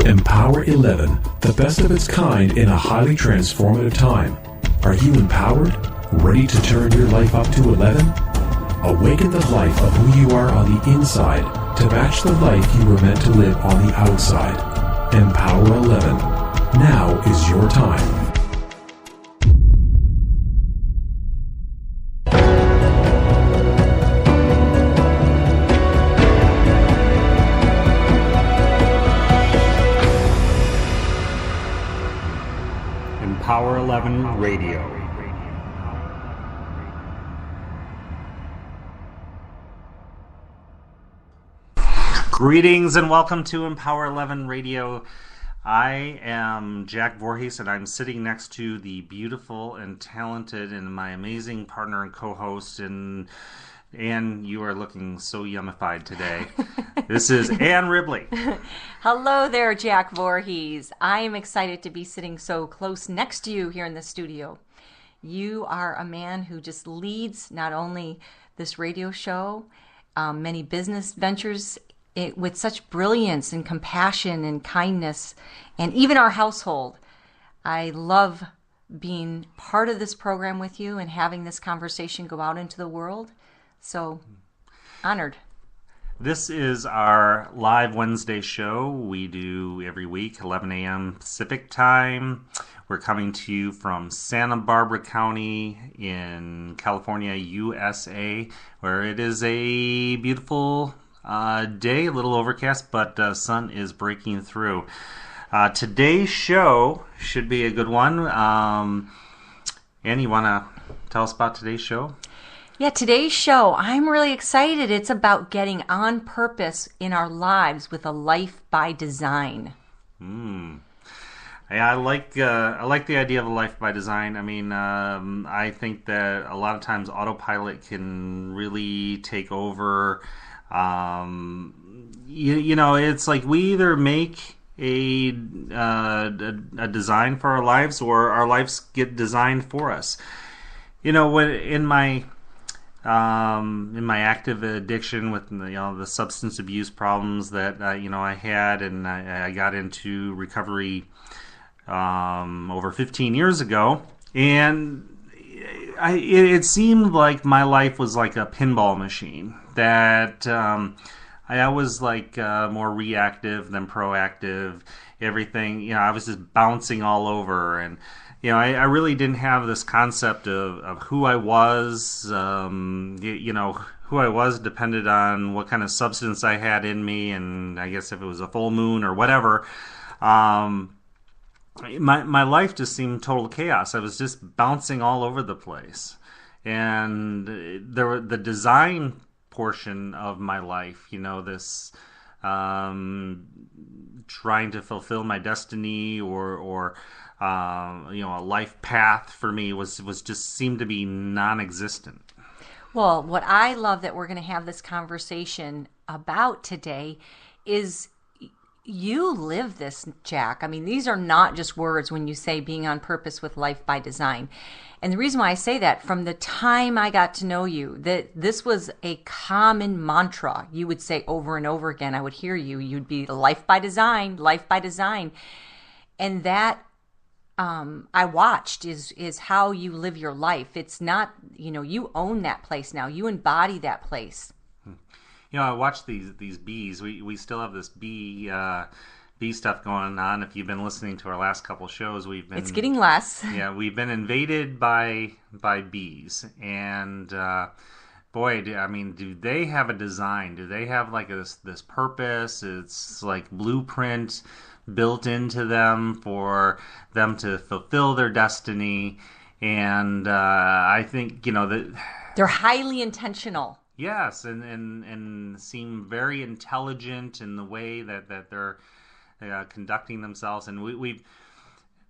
Empower 11, the best of its kind in a highly transformative time. Are you empowered? Ready to turn your life up to 11? Awaken the life of who you are on the inside to match the life you were meant to live on the outside. Empower 11. Now is your time. Empower 11 Radio. Greetings and welcome to Empower 11 Radio. I am Jack Voorhees, and I'm sitting next to the beautiful and talented and my amazing partner and co-host, and you are looking so yummified today. This is Ann Ribley. Hello there, Jack Voorhees. I am excited to be sitting so close next to you here in the studio. You are a man who just leads not only this radio show, many business ventures with such brilliance and compassion and kindness, and even our household. I love being part of this program with you and having this conversation go out into the world. So, honored. This is our live Wednesday show. We do every week, 11 a.m. Pacific time. We're coming to you from Santa Barbara County in California, USA, where it is a beautiful day, a little overcast, but sun is breaking through. Today's show should be a good one. Ann, you want to tell us about today's show? Yeah, today's show, I'm really excited. It's about getting on purpose in our lives with a life by design. Yeah, I like the idea of a life by design. I mean, I think that a lot of times autopilot can really take over. You know, it's like we either make a design for our lives, or our lives get designed for us. You know, when in my active addiction with the substance abuse problems that I had, and I got into recovery over 15 years ago, and it seemed like my life was like a pinball machine, that I was like more reactive than proactive. Everything, I was just bouncing all over, and I really didn't have this concept of who I was. Who I was depended on what kind of substance I had in me, and I guess if it was a full moon or whatever. My life just seemed total chaos. I was just bouncing all over the place. And the design portion of my life, this trying to fulfill my destiny or a life path for me was just seemed to be non-existent. Well, what I love that we're going to have this conversation about today is you live this, Jack. I mean, these are not just words when you say being on purpose with life by design. And the reason why I say that, from the time I got to know you, that this was a common mantra you would say over and over again. I would hear you. You'd be life by design, life by design. And that I watched is how you live your life. It's not, you own that place now. You embody that place. I watched these bees. We still have this bee stuff going on. If you've been listening to our last couple shows, it's getting less. Yeah, we've been invaded by bees, and boy, do they have a design? Do they have like this purpose? It's like blueprint built into them for them to fulfill their destiny, and I think that they're highly intentional. Yes, and seem very intelligent in the way that they're conducting themselves, and we've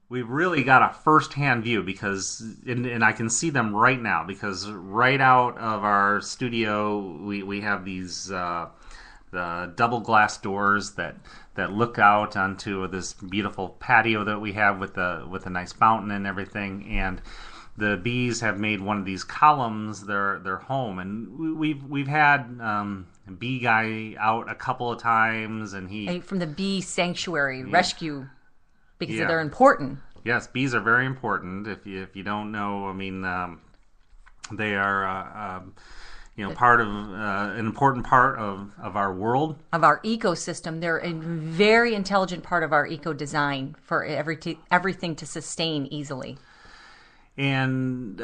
really got a first-hand view because, and I can see them right now because right out of our studio we have these the double glass doors that look out onto this beautiful patio that we have with a nice fountain and everything, and the bees have made one of these columns their home, and we've had bee guy out a couple of times, and he From the bee sanctuary rescue, because Yeah. they're important. Yes, bees are very important. If you don't know, I mean, they are part of an important part of our world. Of our ecosystem. They're a very intelligent part of our eco design for everything to sustain easily. And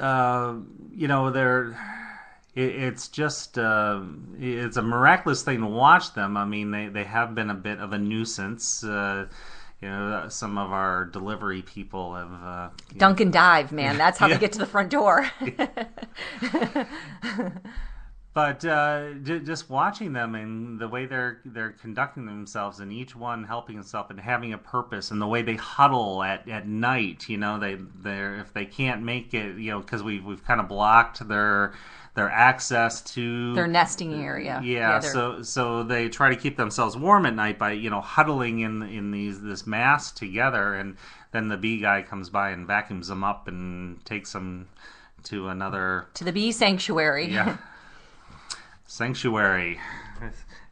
it's just it's a miraculous thing to watch them. I mean, they have been a bit of a nuisance. Some of our delivery people have Dunk and dive, man. That's how they get to the front door. But just watching them and the way they're conducting themselves, and each one helping himself and having a purpose, and the way they huddle at night, they're if they can't make it, because we've kind of blocked their access to Their nesting area. Yeah, so they try to keep themselves warm at night by huddling in this mass together, and then the bee guy comes by and vacuums them up and takes them to the bee sanctuary. Yeah. Sanctuary.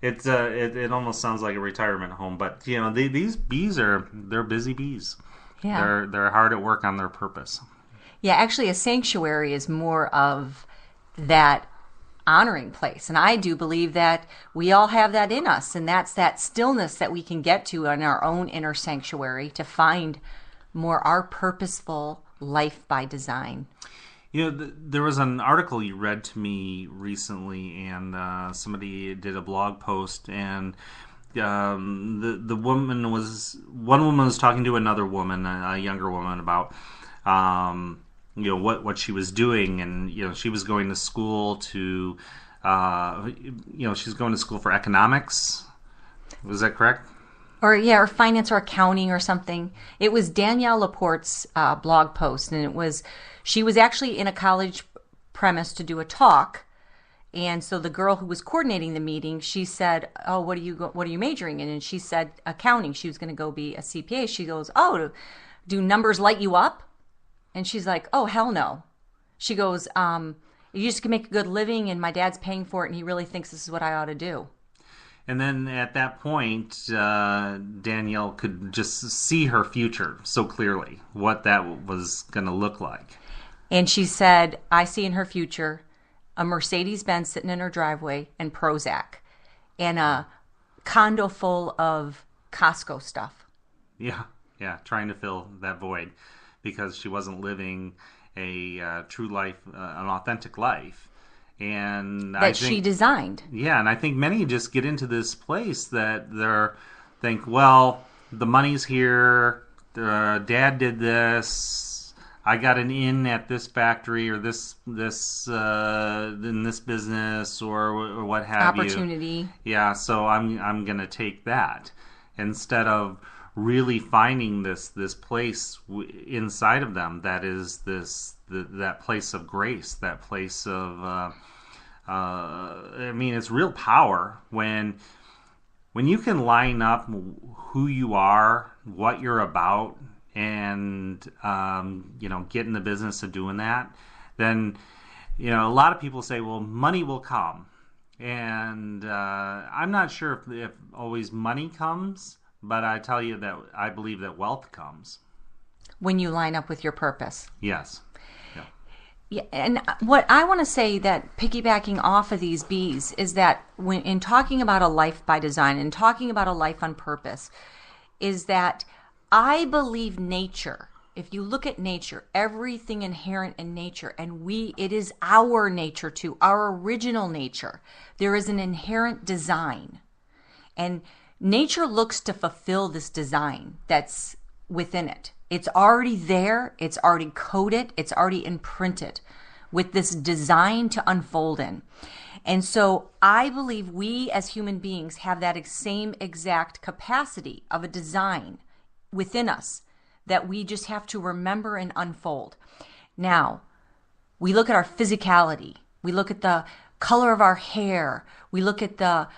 It almost sounds like a retirement home, but these bees they're busy bees. Yeah. They're hard at work on their purpose. Yeah, actually, a sanctuary is more of that honoring place, and I do believe that we all have that in us, and that's that stillness that we can get to in our own inner sanctuary to find more our purposeful life by design. There was an article you read to me recently, and somebody did a blog post, and one woman was talking to another woman, a younger woman, about what she was doing, and she was going to school to she's going to school for economics. Was that correct? Or finance or accounting or something. It was Danielle Laporte's blog post, and she was actually in a college premise to do a talk, and so the girl who was coordinating the meeting, she said, "Oh, what are you majoring in?" And she said accounting. She was going to go be a CPA. She goes, "Oh, do numbers light you up?" And she's like, "Oh, hell no." She goes, "You just can make a good living, and my dad's paying for it, and he really thinks this is what I ought to do." And then at that point, Danielle could just see her future so clearly, what that was going to look like. And she said, "I see in her future a Mercedes-Benz sitting in her driveway and Prozac and a condo full of Costco stuff." Yeah, trying to fill that void because she wasn't living a true life, an authentic life. And she designed. Yeah, and I think many just get into this place that think, well, the money's here, Dad did this, I got an in at this factory or this in this business or what have you. Opportunity. Yeah, so I'm gonna take that instead of really finding this place inside of them that is that place of grace, that place of it's real power when you can line up who you are, what you're about, and get in the business of doing that. Then a lot of people say, well, money will come, and I'm not sure if always money comes. But I tell you that I believe that wealth comes when you line up with your purpose. Yes. Yeah, and what I want to say, that piggybacking off of these bees, is that when in talking about a life by design and talking about a life on purpose, is that I believe nature. If you look at nature, everything inherent in nature, and it is our nature too, our original nature. There is an inherent design, and nature looks to fulfill this design that's within it. It's already there. It's already coded. It's already imprinted with this design to unfold in. And so I believe we as human beings have that same exact capacity of a design within us that we just have to remember and unfold. Now, we look at our physicality. We look at the color of our hair. We look at the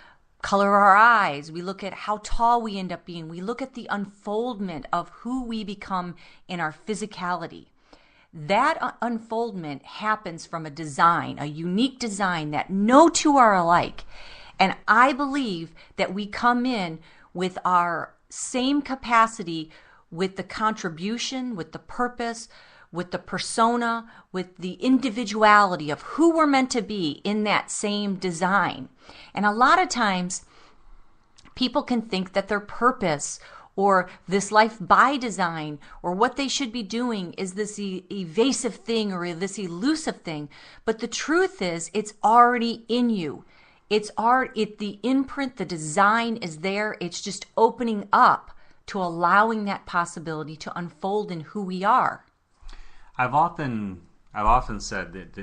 color of our eyes. We look at how tall we end up being. We look at the unfoldment of who we become in our physicality. That unfoldment happens from a design, a unique design that no two are alike. And I believe that we come in with our same capacity, with the contribution, with the purpose, with the persona, with the individuality of who we're meant to be in that same design. And a lot of times, people can think that their purpose or this life by design or what they should be doing is this evasive thing or this elusive thing. But the truth is, it's already in you. The imprint, the design is there. It's just opening up to allowing that possibility to unfold in who we are. I've often said that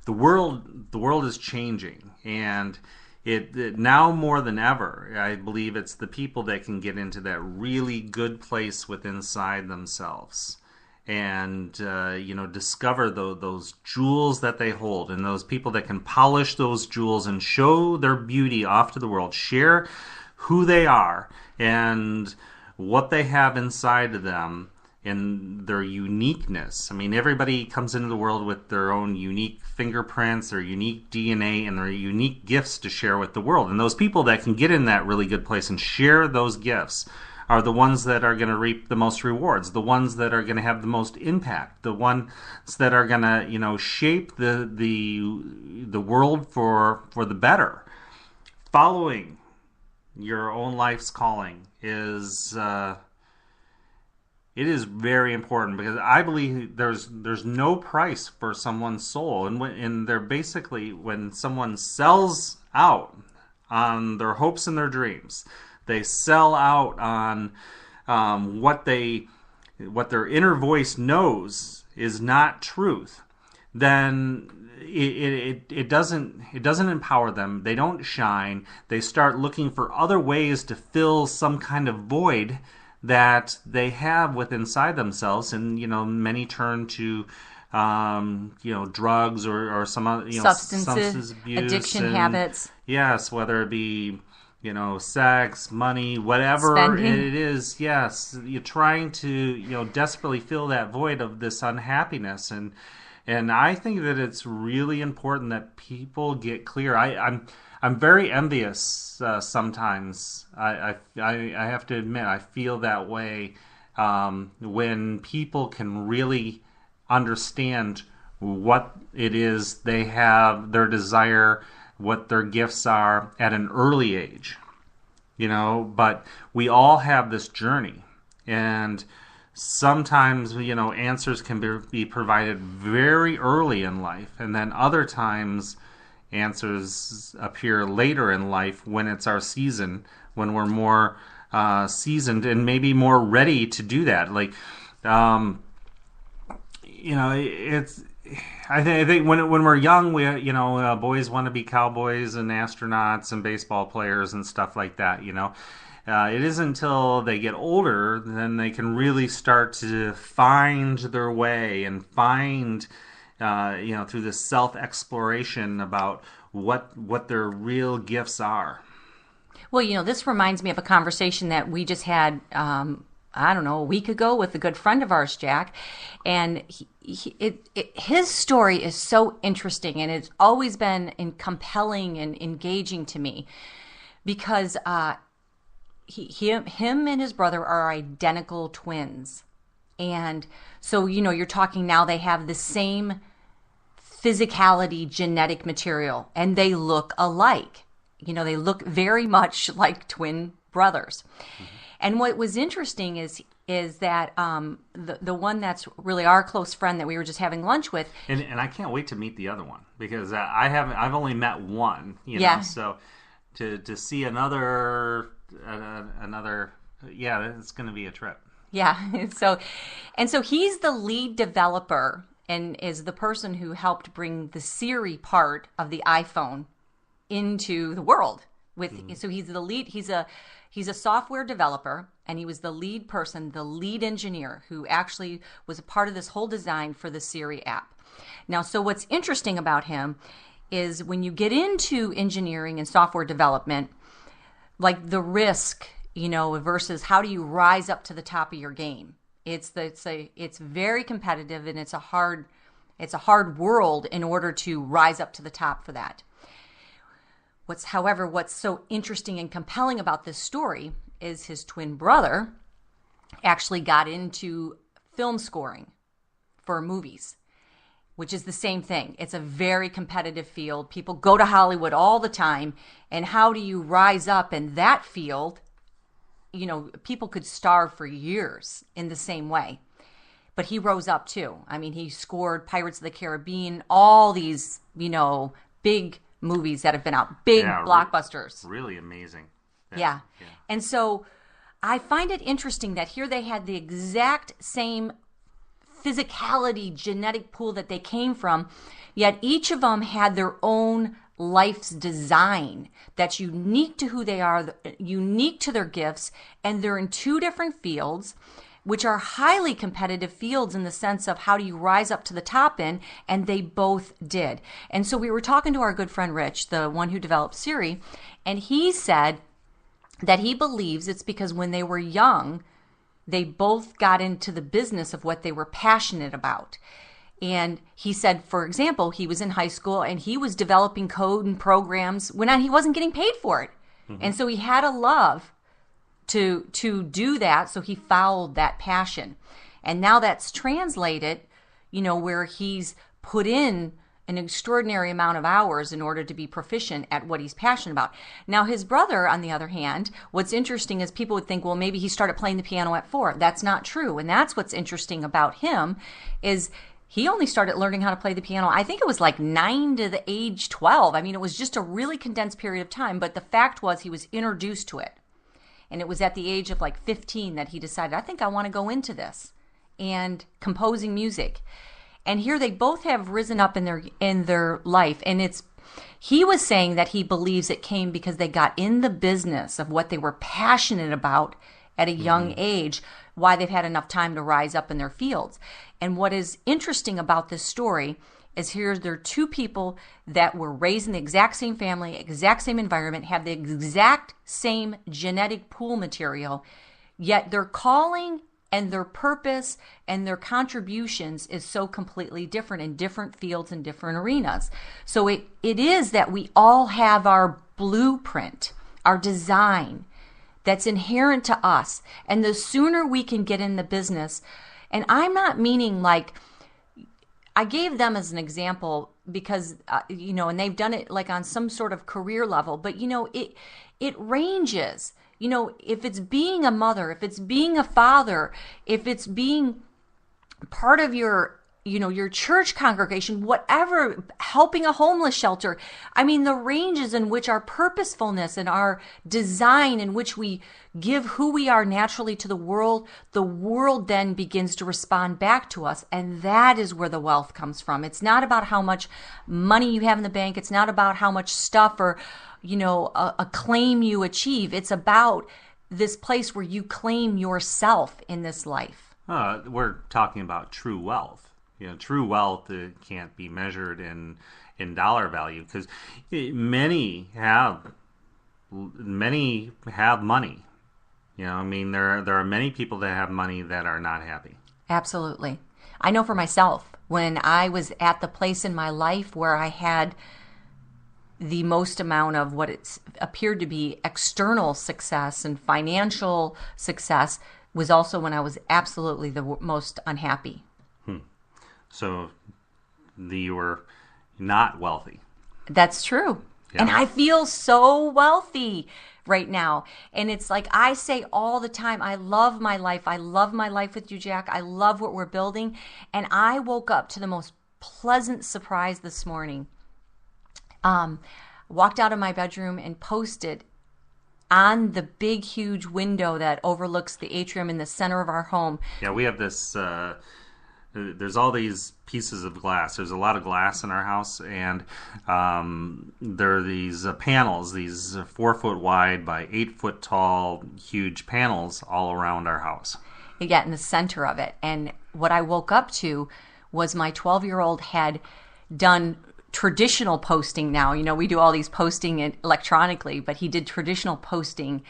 the world is changing, and it now more than ever, I believe it's the people that can get into that really good place within inside themselves and discover those jewels that they hold, and those people that can polish those jewels and show their beauty off to the world, share who they are and what they have inside of them and their uniqueness. I mean, everybody comes into the world with their own unique fingerprints, their unique DNA, and their unique gifts to share with the world. And those people that can get in that really good place and share those gifts are the ones that are going to reap the most rewards, the ones that are going to have the most impact, the ones that are going to, shape the world for the better. Following your own life's calling is it is very important, because I believe there's no price for someone's soul, and they're basically, when someone sells out on their hopes and their dreams, they sell out on what their inner voice knows is not truth, then it doesn't empower them. They don't shine. They start looking for other ways to fill some kind of void that they have within inside themselves, and many turn to drugs or some other substance abuse, addiction habits. Yes, whether it be sex, money, whatever Spending. It is. Yes, you're trying to desperately fill that void of this unhappiness, and I think that it's really important that people get clear. I'm very envious sometimes. I have to admit, I feel that way when people can really understand what it is they have, their desire, what their gifts are at an early age. But we all have this journey, and sometimes answers can be provided very early in life, and then other times answers appear later in life when it's our season, when we're more seasoned and maybe more ready to do that. Like, it's. I think when we're young, we boys want to be cowboys and astronauts and baseball players and stuff like that. It isn't until they get older then they can really start to find their way and find. Through this self-exploration about what their real gifts are. Well, this reminds me of a conversation that we just had, a week ago with a good friend of ours, Jack. And his story is so interesting, and it's always been compelling and engaging to me, because him and his brother are identical twins. And so, you're talking now, they have the same physicality, genetic material, and they look alike. They look very much like twin brothers. Mm-hmm. And what was interesting is that the one that's really our close friend that we were just having lunch with, and I can't wait to meet the other one, because I've only met one. So to see another, it's going to be a trip. Yeah. So he's the lead developer and is the person who helped bring the Siri part of the iPhone into the world. So he's the lead. He's a software developer, and he was the lead person, the lead engineer who actually was a part of this whole design for the Siri app. Now, so what's interesting about him is when you get into engineering and software development, like the risk, versus how do you rise up to the top of your game. It's very competitive, and it's a hard world in order to rise up to the top for that. What's so interesting and compelling about this story is his twin brother actually got into film scoring for movies, which is the same thing. It's a very competitive field. People go to Hollywood all the time. And how do you rise up in that field? You know, people could starve for years in the same way. But he rose up too. I mean, he scored Pirates of the Caribbean, all these, you know, big movies that have been out, big blockbusters. Really amazing. Yeah. And so I find it interesting that here they had the exact same physicality genetic pool that they came from, yet each of them had their own life's design that's unique to who they are, unique to their gifts, and they're in two different fields, which are highly competitive fields in the sense of how do you rise up to the top in, and they both did. And so we were talking to our good friend Rich, the one who developed Siri, and he said that he believes it's because when they were young, they both got into the business of what they were passionate about. And he said, for example, he was in high school and he was developing code and programs when he wasn't getting paid for it. Mm-hmm. And so he had a love to do that, so he followed that passion. And now that's translated, you know, where he's put in an extraordinary amount of hours in order to be proficient at what he's passionate about. Now, his brother, on the other hand, what's interesting is people would think, well, maybe he started playing the piano at 4. That's not true. And that's what's interesting about him is he only started learning how to play the piano, I think it was like 9 to the age 12. I mean, it was just a really condensed period of time. But the fact was he was introduced to it. And it was at the age of like 15 that he decided, I think I want to go into this and composing music. And here they both have risen up in their life. And he was saying that he believes it came because they got in the business of what they were passionate about at a young age, why they've had enough time to rise up in their fields. And what is interesting about this story is there are two people that were raised in the exact same family, exact same environment, have the exact same genetic pool material, yet their calling and their purpose and their contributions is so completely different in different fields and different arenas. So it is that we all have our blueprint, our design that's inherent to us. And the sooner we can get in the business, and I'm not meaning like, I gave them as an example because, you know, and they've done it like on some sort of career level, but, you know, it ranges. You know, if it's being a mother, if it's being a father, if it's being part of your, you know, your church congregation, whatever, helping a homeless shelter. I mean, the ranges in which our purposefulness and our design in which we give who we are naturally to the world then begins to respond back to us. And that is where the wealth comes from. It's not about how much money you have in the bank. It's not about how much stuff or, you know, a claim you achieve. It's about this place where you claim yourself in this life. We're talking about true wealth. You know, true wealth can't be measured in dollar value because many have money. You know, I mean, there are many people that have money that are not happy. Absolutely. I know for myself, when I was at the place in my life where I had the most amount of what it appeared to be external success and financial success was also when I was absolutely the most unhappy. So you were not wealthy. That's true. Yeah. And I feel so wealthy right now. And it's like I say all the time, I love my life. I love my life with you, Jack. I love what we're building. And I woke up to the most pleasant surprise this morning. Walked out of my bedroom and posted on the big, huge window that overlooks the atrium in the center of our home. Yeah, we have this... there's all these pieces of glass. There's a lot of glass in our house, and there are these panels, these 4 foot wide by 8 foot tall, huge panels all around our house. You get in the center of it. And what I woke up to was my 12-year-old had done traditional posting now. You know, we do all these posting electronically, but he did traditional posting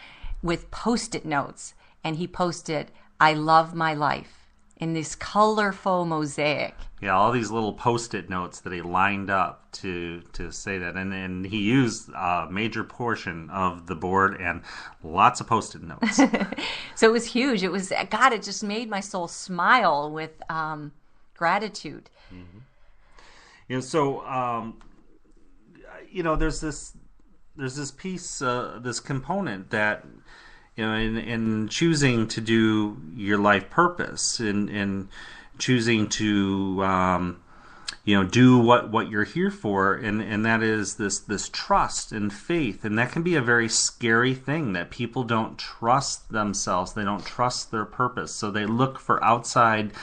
with Post-it notes. And he posted, "I love my life," in this colorful mosaic. Yeah, all these little Post-it notes that he lined up to say that. And he used a major portion of the board and lots of Post-it notes. So it was huge. It was, God, it just made my soul smile with gratitude. Mm-hmm. So, there's this piece, this component that, in choosing to do your life purpose, in choosing to, do what you're here for, and that is this trust and faith, and that can be a very scary thing, that people don't trust themselves, they don't trust their purpose, so they look for outside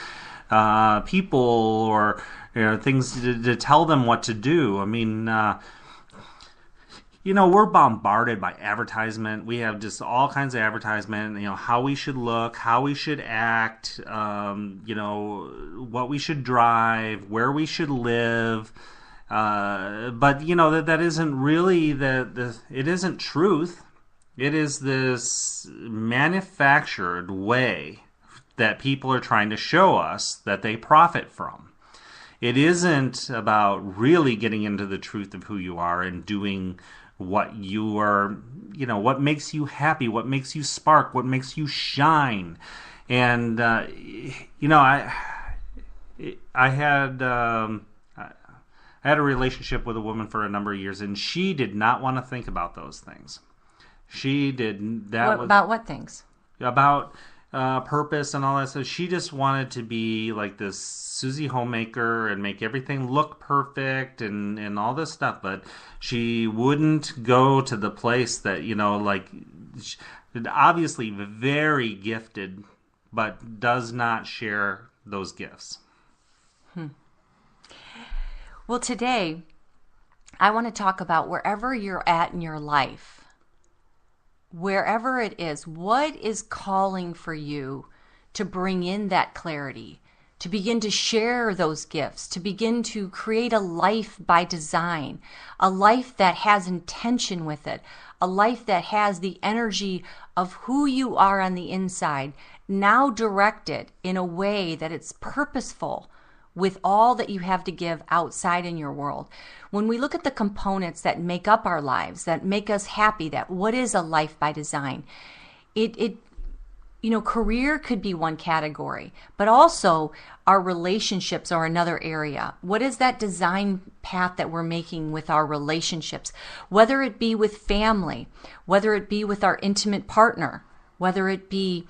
people or things to tell them what to do. I mean, we're bombarded by advertisement. We have just all kinds of advertisement, how we should look, how we should act, what we should drive, where we should live. But, that isn't really it isn't truth. It is this manufactured way that people are trying to show us that they profit from. It isn't about really getting into the truth of who you are and doing what you are, what makes you happy, what makes you spark, what makes you shine. And, I had a relationship with a woman for a number of years, and she did not want to think about those things. She did that. About what things? About purpose and all that. So she just wanted to be like this Susie Homemaker and make everything look perfect and all this stuff. But she wouldn't go to the place that, obviously very gifted, but does not share those gifts. Well, today, I want to talk about wherever you're at in your life. Wherever it is, what is calling for you to bring in that clarity, to begin to share those gifts, to begin to create a life by design, a life that has intention with it, a life that has the energy of who you are on the inside, now directed in a way that it's purposeful with all that you have to give outside in your world. When we look at the components that make up our lives, that make us happy, that what is a life by design, career could be one category, but also our relationships are another area. What is that design path that we're making with our relationships? Whether it be with family, whether it be with our intimate partner, whether it be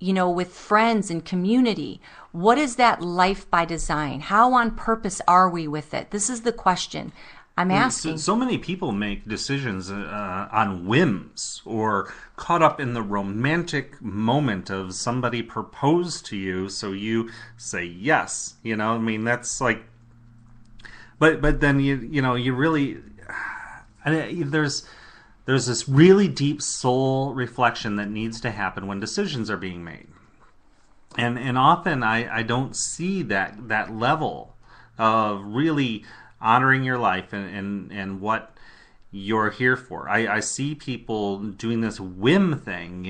with friends and community. What is that life by design? How on purpose are we with it? This is the question I'm asking. So many people make decisions on whims or caught up in the romantic moment of somebody proposed to you, so you say yes. That's like, but then you really, there's this really deep soul reflection that needs to happen when decisions are being made. And often I don't see that level of really honoring your life and what you're here for. I see people doing this whim thing,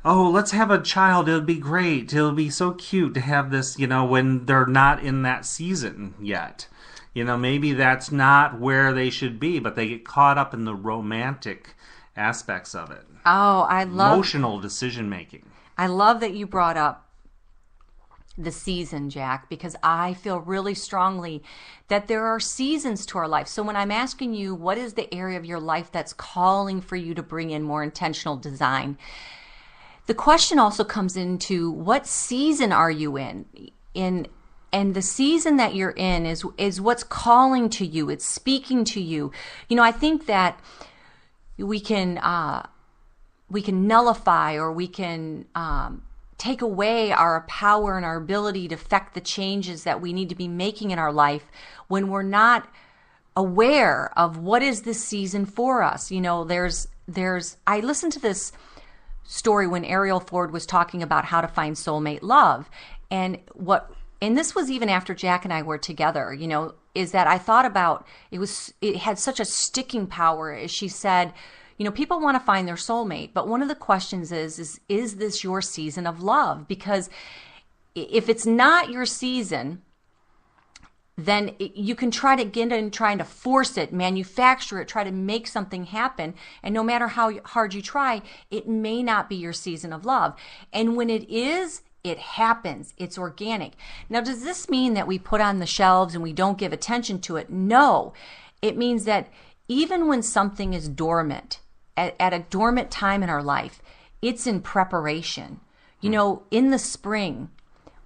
let's have a child, it'll be great, it'll be so cute to have this, when they're not in that season yet. Maybe that's not where they should be, but they get caught up in the romantic aspects of it. Oh, I love emotional decision making. I love that you brought up the season, Jack, because I feel really strongly that there are seasons to our life. So when I'm asking you, what is the area of your life that's calling for you to bring in more intentional design? The question also comes into what season are you in? And the season that you're in is what's calling to you. It's speaking to you. I think that we can nullify or we can take away our power and our ability to affect the changes that we need to be making in our life when we're not aware of what is this season for us. I listened to this story when Ariel Ford was talking about how to find soulmate love, and this was even after Jack and I were together, is that I thought about it had such a sticking power, as she said, people want to find their soulmate, but one of the questions is this your season of love? Because if it's not your season, then you can try to get in trying to force it, manufacture it, try to make something happen. And no matter how hard you try, it may not be your season of love. And when it is, it happens. It's organic. Now, does this mean that we put on the shelves and we don't give attention to it? No. It means that even when something is dormant, at a dormant time in our life, it's in preparation. In the spring,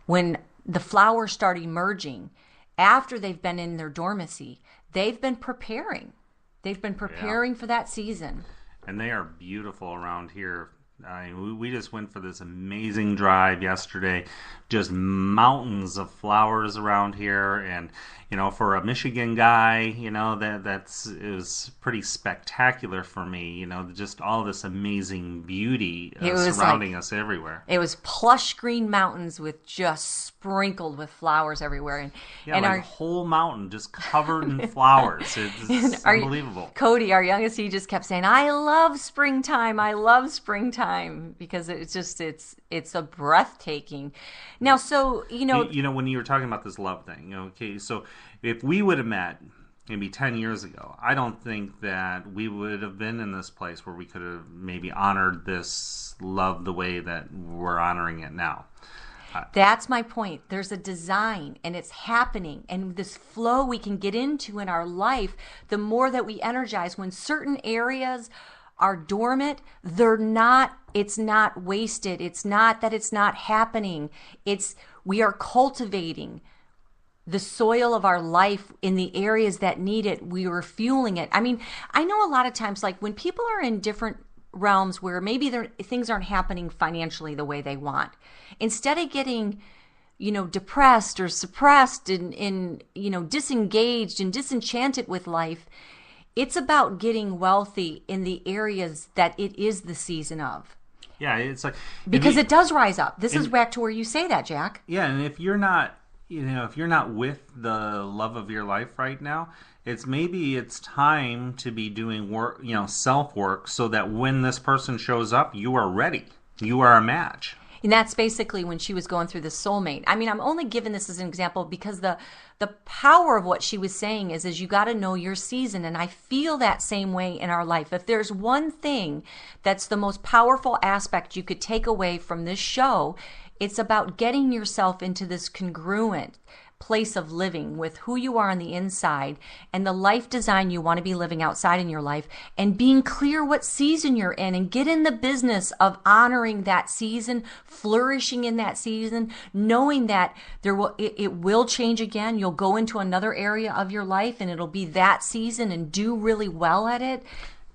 when the flowers start emerging, after they've been in their dormancy, they've been preparing. They've been preparing for that season. And they are beautiful around here. We just went for this amazing drive yesterday. Just mountains of flowers around here, and for a Michigan guy, it was pretty spectacular for me. Just all this amazing beauty surrounding us everywhere. It was plush green mountains with just sprinkled with flowers everywhere, and our whole mountain just covered in flowers. It's unbelievable. Cody, our youngest, he just kept saying, "I love springtime. I love springtime," because it's a breathtaking. Now, so, when you were talking about this love thing, okay, so if we would have met maybe 10 years ago, I don't think that we would have been in this place where we could have maybe honored this love the way that we're honoring it now. That's my point. There's a design, and it's happening, and this flow we can get into in our life, the more that we energize. When certain areas are dormant, it's not wasted. It's not that it's not happening. We are cultivating the soil of our life in the areas that need it. We are fueling it. I mean, I know a lot of times, like when people are in different realms where maybe things aren't happening financially the way they want, instead of getting depressed or suppressed and disengaged and disenchanted with life, it's about getting wealthy in the areas that it is the season of. Yeah, it's like because it does rise up. This is back to where you say that, Jack. Yeah, and if you're not with the love of your life right now, it's time to be doing work, self work, so that when this person shows up, you are ready. You are a match. And that's basically when she was going through the soulmate. I mean, I'm only giving this as an example because the power of what she was saying is you got to know your season. And I feel that same way in our life. If there's one thing that's the most powerful aspect you could take away from this show, it's about getting yourself into this congruent place of living with who you are on the inside and the life design you want to be living outside in your life, and being clear what season you're in, and get in the business of honoring that season, flourishing in that season, knowing that it will change again. You'll go into another area of your life and it'll be that season, and do really well at it.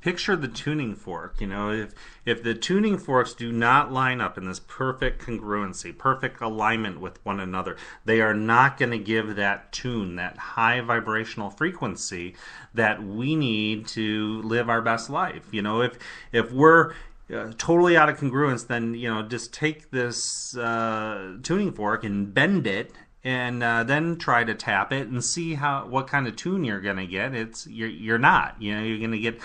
Picture the tuning fork. If the tuning forks do not line up in this perfect congruency, perfect alignment with one another, they are not going to give that tune, that high vibrational frequency that we need to live our best life. If we're totally out of congruence, then just take this tuning fork and bend it, and then try to tap it and see what kind of tune you're going to get. You're not. You're going to get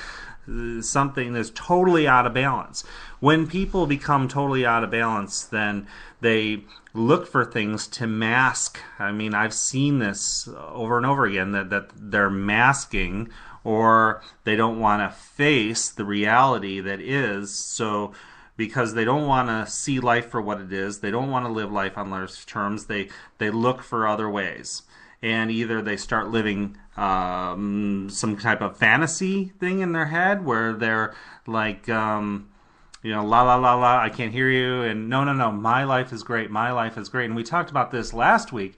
something that's totally out of balance. When people become totally out of balance, then they look for things to mask. I mean, I've seen this over and over again, that they're masking, or they don't want to face the reality that is. So because they don't want to see life for what it is, they don't want to live life on their terms, they look for other ways. And either they start living some type of fantasy thing in their head where they're like, la la la la, I can't hear you, and no, my life is great, my life is great. And we talked about this last week.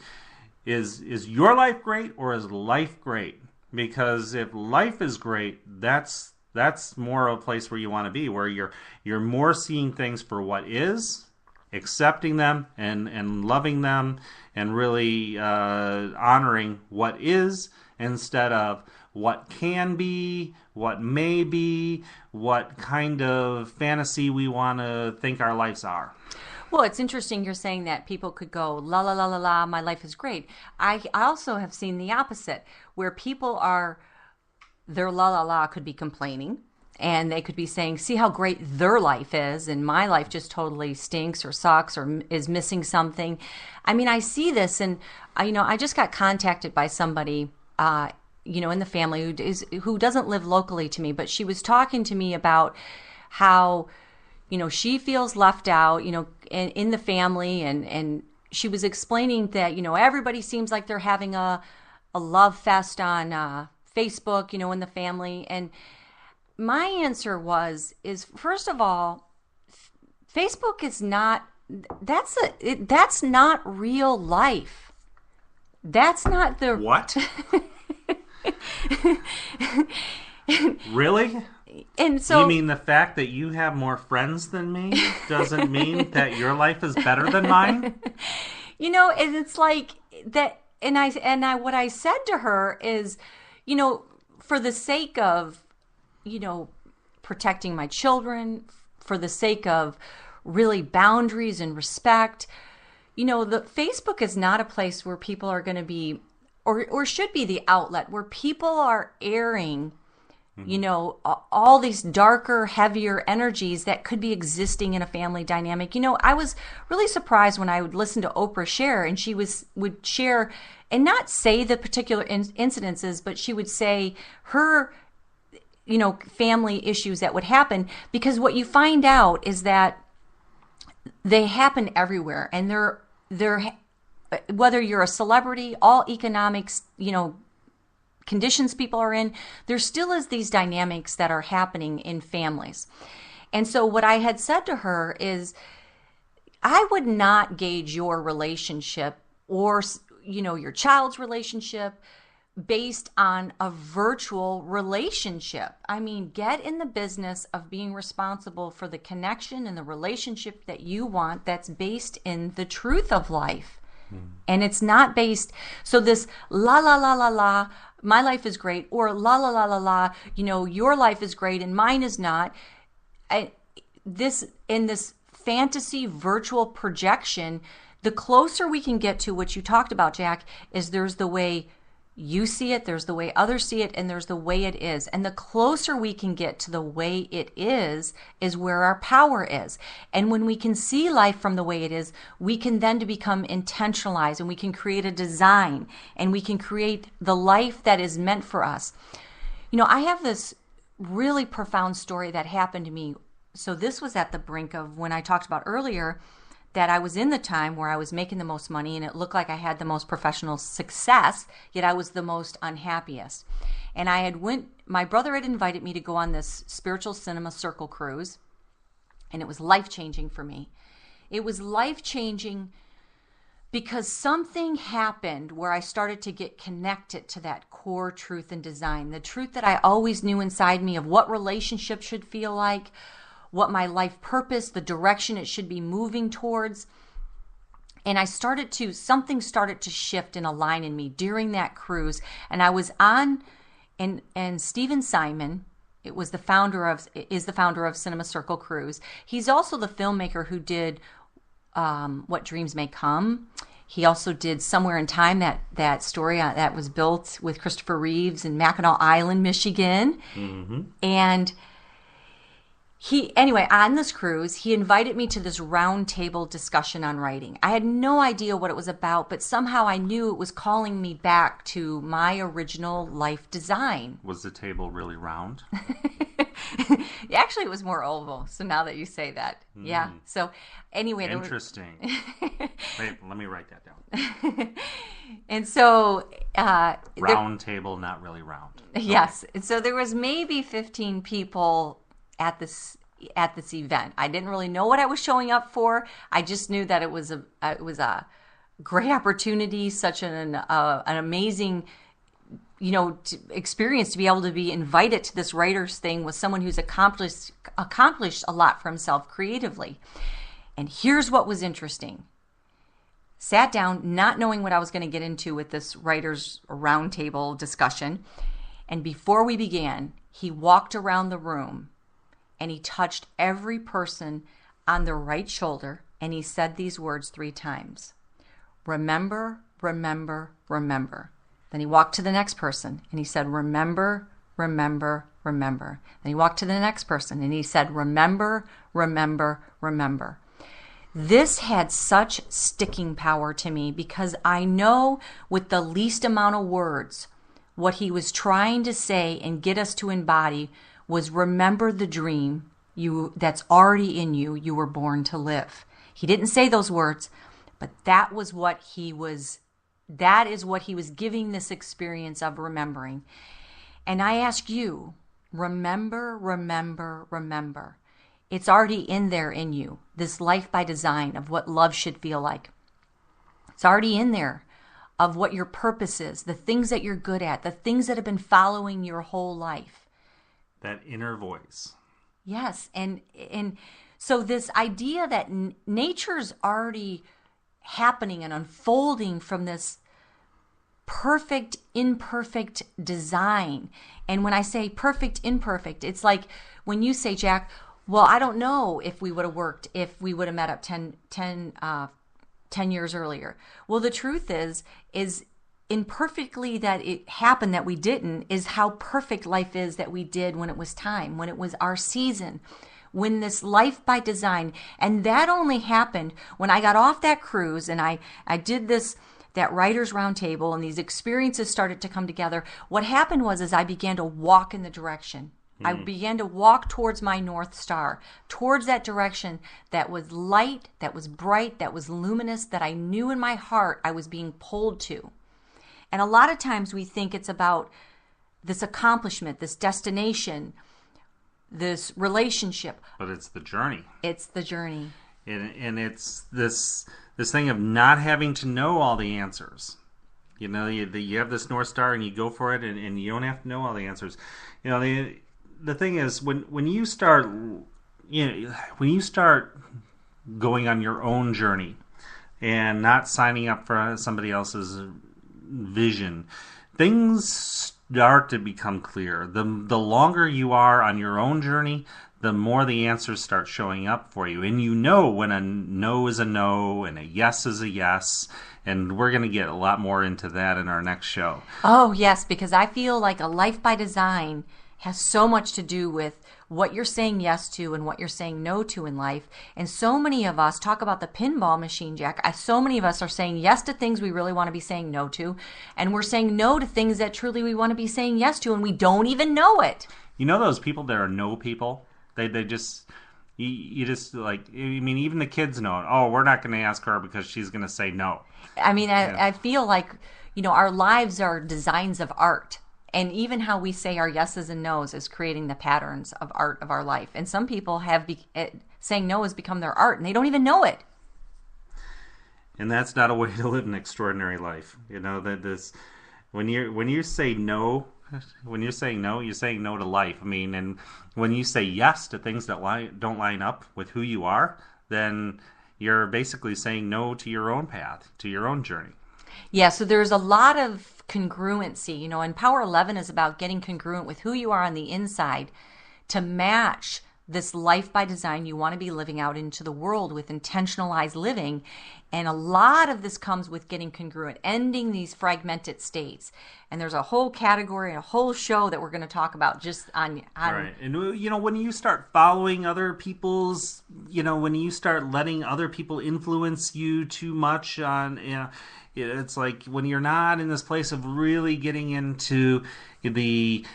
Is your life great, or is life great? Because if life is great, that's more of a place where you want to be, where you're more seeing things for what is, accepting them and loving them, and really honoring what is instead of what can be, what may be, what kind of fantasy we want to think our lives are. Well, it's interesting you're saying that people could go, la, la, la, la, la, my life is great. I also have seen the opposite, where people their la, la, la could be complaining, and they could be saying, see how great their life is, and my life just totally stinks or sucks or is missing something. I mean, I see this, and I just got contacted by somebody, in the family who doesn't live locally to me, but she was talking to me about how, she feels left out, in the family, and she was explaining that, everybody seems like they're having a love fest on Facebook, in the family. And my answer is first of all, Facebook is not, that's not real life. That's not the... What? Really? And so... You mean the fact that you have more friends than me doesn't mean that your life is better than mine? And it's like that, and I what I said to her is, for the sake of, protecting my children, for the sake of really boundaries and respect, the Facebook is not a place where people are going to be, or should be the outlet where people are airing, all these darker, heavier energies that could be existing in a family dynamic. I was really surprised when I would listen to Oprah share, and she would share and not say the particular incidences, but she would say her, family issues that would happen, because what you find out is that they happen everywhere, and they're whether you're a celebrity, all economics, conditions people are in, there still is these dynamics that are happening in families. And so what I had said to her is, I would not gauge your relationship or, your child's relationship based on a virtual relationship. I mean, get in the business of being responsible for the connection and the relationship that you want that's based in the truth of life. And it's not based, so this la la la la la, my life is great, or la la la la la, your life is great and mine is not. This fantasy virtual projection, the closer we can get to what you talked about, Jack, is there's the way you see it, there's the way others see it, and there's the way it is. And the closer we can get to the way it is where our power is. And when we can see life from the way it is, we can then become intentionalized, and we can create a design, and we can create the life that is meant for us. I have this really profound story that happened to me. So this was at the brink of when I talked about earlier that I was in the time where I was making the most money and it looked like I had the most professional success, yet I was the most unhappiest. And my brother had invited me to go on this spiritual cinema circle cruise, and it was life-changing for me. It was life-changing because something happened where I started to get connected to that core truth and design, the truth that I always knew inside me of what relationships should feel like, what my life purpose, the direction it should be moving towards. And something started to shift and align in me during that cruise. And I was on, and Stephen Simon, is the founder of Cinema Circle Cruise. He's also the filmmaker who did What Dreams May Come. He also did Somewhere in Time, that story that was built with Christopher Reeves in Mackinac Island, Michigan. Mm-hmm. And on this cruise, he invited me to this round table discussion on writing. I had no idea what it was about, but somehow I knew it was calling me back to my original life design. Was the table really round? Actually, it was more oval. So now that you say that, yeah. So anyway. Interesting. Wait, let me write that down. And so... round table, not really round. Yes. And so there was maybe 15 people at this event. I didn't really know what I was showing up for. I just knew that it was a great opportunity, such an amazing experience to be able to be invited to this writers thing with someone who's accomplished a lot for himself creatively. And here's what was interesting. Sat down, not knowing what I was going to get into with this writers roundtable discussion. And before we began, he walked around the room and he touched every person on the right shoulder, and he said these words 3 times. Remember, remember, remember. Then he walked to the next person, and he said, remember, remember, remember. Then he walked to the next person and he said, remember, remember, remember. This had such sticking power to me because I know with the least amount of words, what he was trying to say and get us to embody was remember the dream that's already in you. You were born to live. He didn't say those words, but that is what he was giving this experience of remembering. And I ask you, remember, remember, remember. It's already in there in you, this life by design of what love should feel like. It's already in there of what your purpose is, the things that you're good at, the things that have been following your whole life. That inner voice. Yes, and so this idea that nature's already happening and unfolding from this perfect, imperfect design. And when I say perfect, imperfect, it's like when you say, Jack, well, I don't know if we would have worked if we would have met up 10 years earlier. Well, the truth is imperfectly that it happened that we didn't is how perfect life is that we did when it was time, when it was our season, when this life by design. And that only happened when I got off that cruise and I did that writer's roundtable and these experiences started to come together. What happened was I began to walk in the direction. I began to walk towards my North Star, towards that direction that was light, that was bright, that was luminous, that I knew in my heart I was being pulled to. And a lot of times we think it's about this accomplishment, this destination, this relationship. But it's the journey. It's the journey. And it's this thing of not having to know all the answers. You know, you have this North Star and you go for it and you don't have to know all the answers. You know, the thing is when you start going on your own journey and not signing up for somebody else's vision, things start to become clear. The longer you are on your own journey, the more the answers start showing up for you. And you know when a no is a no and a yes is a yes. And we're going to get a lot more into that in our next show. Oh, yes, because I feel like a life by design has so much to do with what you're saying yes to and what you're saying no to in life. And so many of us talk about the pinball machine, Jack. So many of us are saying yes to things we really want to be saying no to. And we're saying no to things that truly we want to be saying yes to, and we don't even know it. You know those people that are no people? They just... You just like, I mean, even the kids know it. Oh, we're not going to ask her because she's going to say no. I mean, I feel like, you know, our lives are designs of art. And even how we say our yeses and nos is creating the patterns of art of our life. And some people have saying no has become their art, and they don't even know it. And that's not a way to live an extraordinary life. You know, that this when you say no, when you're saying no to life. I mean, and when you say yes to things that don't line up with who you are, then you're basically saying no to your own path, to your own journey. Yeah, so there's a lot of congruency, you know, and Power 11 is about getting congruent with who you are on the inside to match this life by design you want to be living out into the world with intentionalized living. And a lot of this comes with getting congruent, ending these fragmented states. And there's a whole category and a whole show that we're going to talk about just on right. And, you know, when you start following other people's, you know, when you start letting other people influence you too much on, you know, it's like when you're not in this place of really getting into the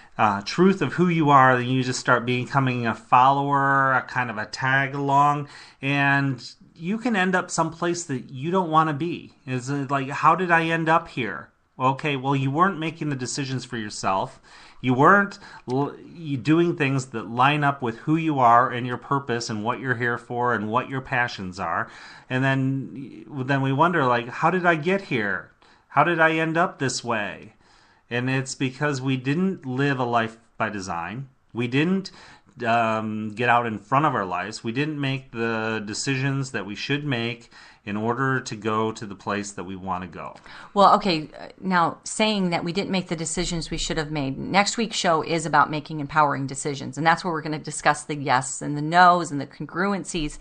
truth of who you are, then you just start becoming a follower, a kind of a tag along, and you can end up someplace that you don't want to be. It's like, how did I end up here? Okay, well, you weren't making the decisions for yourself. You weren't doing things that line up with who you are and your purpose and what you're here for and what your passions are. And then we wonder, like, how did I get here? How did I end up this way? And it's because we didn't live a life by design. We didn't get out in front of our lives. We didn't make the decisions that we should make in order to go to the place that we want to go. Well, okay, now saying that we didn't make the decisions we should have made, next week's show is about making empowering decisions, and that's where we're going to discuss the yes and the no's and the congruencies.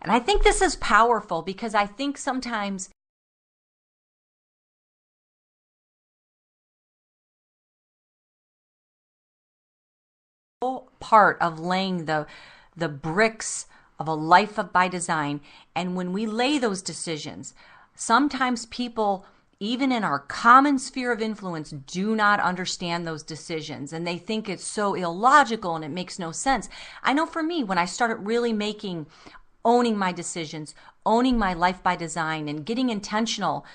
And I think this is powerful because I think sometimes part of laying the bricks of a life by design. And when we lay those decisions, sometimes people, even in our common sphere of influence, do not understand those decisions, and they think it's so illogical and it makes no sense. I know for me, when I started really owning my decisions, owning my life by design, and getting intentional,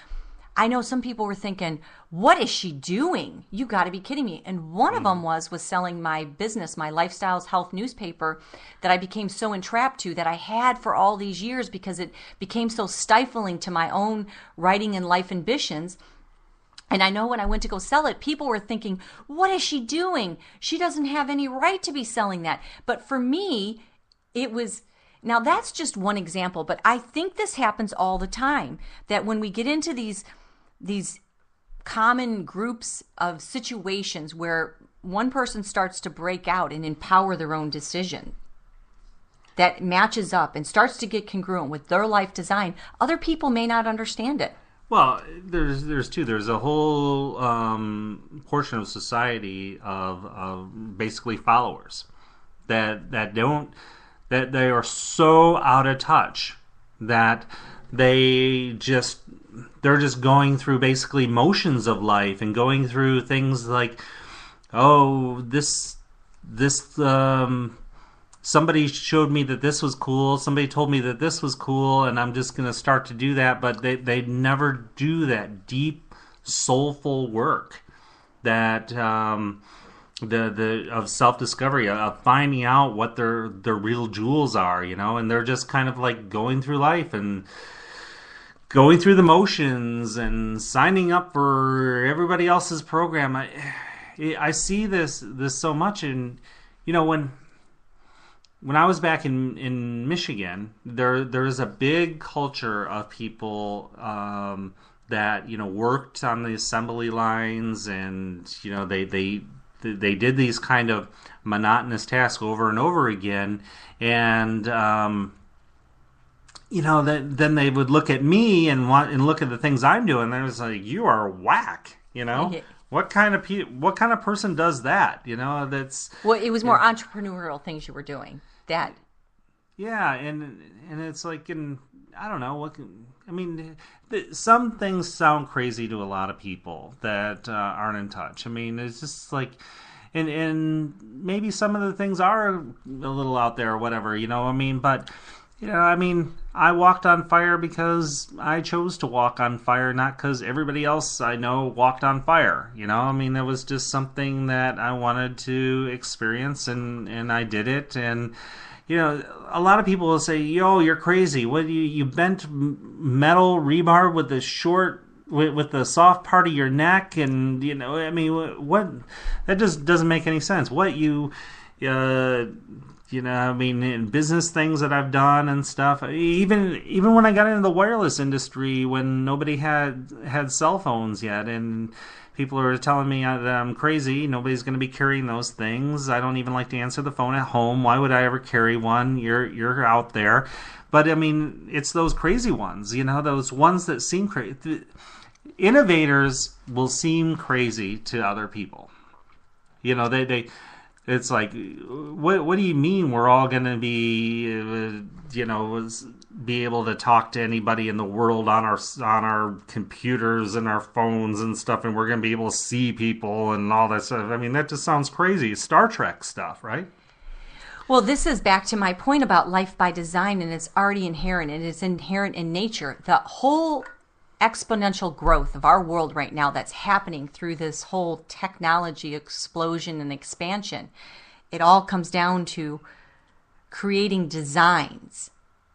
I know some people were thinking, what is she doing? You got to be kidding me. And one of them was selling my business, my Lifestyles Health newspaper, that I became so entrapped to, that I had for all these years because it became so stifling to my own writing and life ambitions. And I know when I went to go sell it, people were thinking, what is she doing? She doesn't have any right to be selling that. But for me, it was... Now that's just one example, but I think this happens all the time, that when we get into these common groups of situations where one person starts to break out and empower their own decision that matches up and starts to get congruent with their life design, other people may not understand it. Well, there's a whole portion of society of basically followers that they are so out of touch that they're just going through basically motions of life and going through things like, oh, this somebody showed me that this was cool, somebody told me that this was cool, and I'm just going to start to do that. But they never do that deep, soulful work that of self-discovery, of finding out what their real jewels are, and they're just kind of like going through life and going through the motions and signing up for everybody else's program. I see this so much, and when I was back in Michigan, there is a big culture of people that worked on the assembly lines, and they did these kind of monotonous tasks over and over again, and then they would look at me and look at the things I'm doing. And it was like, you are whack, What kind of person does that? That's it was more entrepreneurial things you were doing. That. Yeah, and it's like, I don't know what. Some things sound crazy to a lot of people that aren't in touch. It's just like, and maybe some of the things are a little out there or whatever, but, I walked on fire because I chose to walk on fire, not because everybody else I know walked on fire, it was just something that I wanted to experience, and I did it. And a lot of people will say, yo, you're crazy. What, you bent metal rebar with with the soft part of your neck, and what? That just doesn't make any sense. What in business things that I've done and stuff. Even when I got into the wireless industry, when nobody had cell phones yet, and people are telling me that I'm crazy, nobody's going to be carrying those things. I don't even like to answer the phone at home. Why would I ever carry one? You're out there. But it's those crazy ones, those ones that seem crazy. Innovators will seem crazy to other people. It's like, what do you mean we're all going to be, be able to talk to anybody in the world on our computers and our phones and stuff, and we're going to be able to see people and all that stuff? That just sounds crazy. Star Trek stuff, right? Well, this is back to my point about life by design, and it's already inherent, and it's inherent in nature. The whole exponential growth of our world right now that's happening through this whole technology explosion and expansion, it all comes down to creating designs